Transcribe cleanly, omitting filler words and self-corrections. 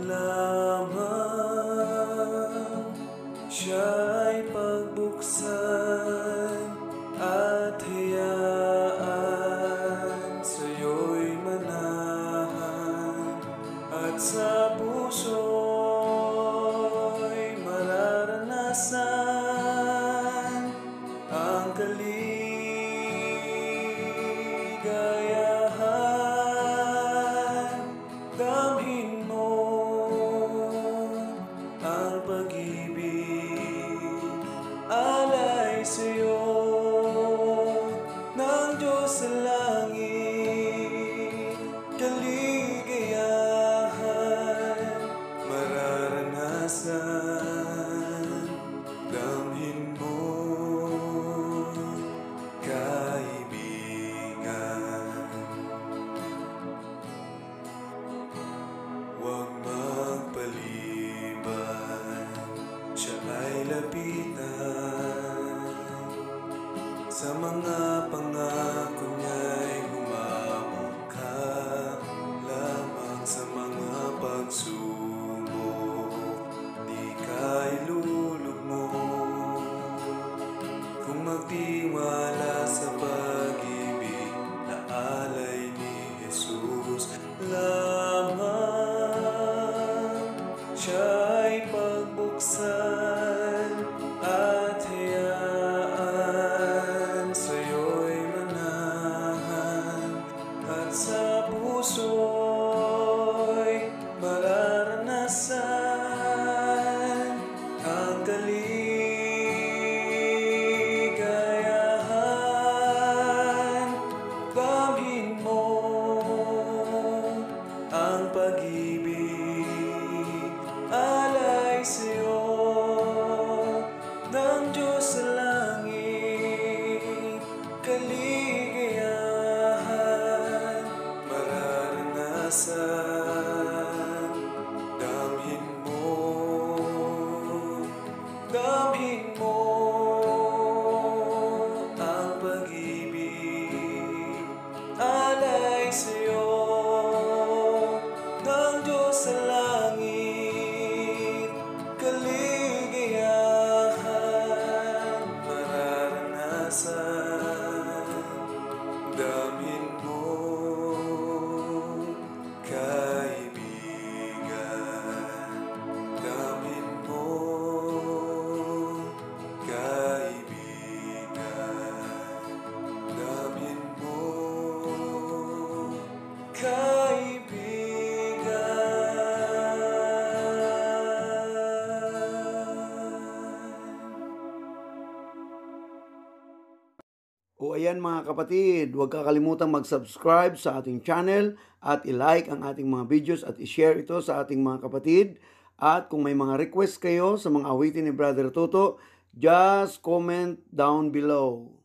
lamang siya'y pagbuksan at hayaan sa'yo'y manahan at sa puso'y mararanasan ang kaligayahan. Damhin mo ang pag-ibig, alay sa'yo ng Diyos sa langit. Kaligayahan mararanasan, damhin mo, kaibigan. Huwag magpaliban, siya ay lapitan. Sa mga pangako niya'y humawak ka lamang sa mga pagsubok. Di ka ilulugmok kung magtiwala sa pag-ibig na alay ni Jesus lamang. Siya'y pagbuksan at hayaan sa'yo'y manahan at sa puso'y mararanasan ang kaligayahan. Damhin mo ang pag-ibig, alay sa'yo ng Diyos sa langit. Kaligayahan mararanasan, damhin mo, damhin mo ang pag-ibig, alay sa'yo ng Diyos sa langit. Kaligayahan mararanasan, damhin mo, kaibigan. Damhin mo, kaibigan. Damhin mo, O ayan mga kapatid, huwag kakalimutang mag-subscribe sa ating channel at i-like ang ating mga videos at i-share ito sa ating mga kapatid. At kung may mga request kayo sa mga awitin ni Brother Toto, just comment down below.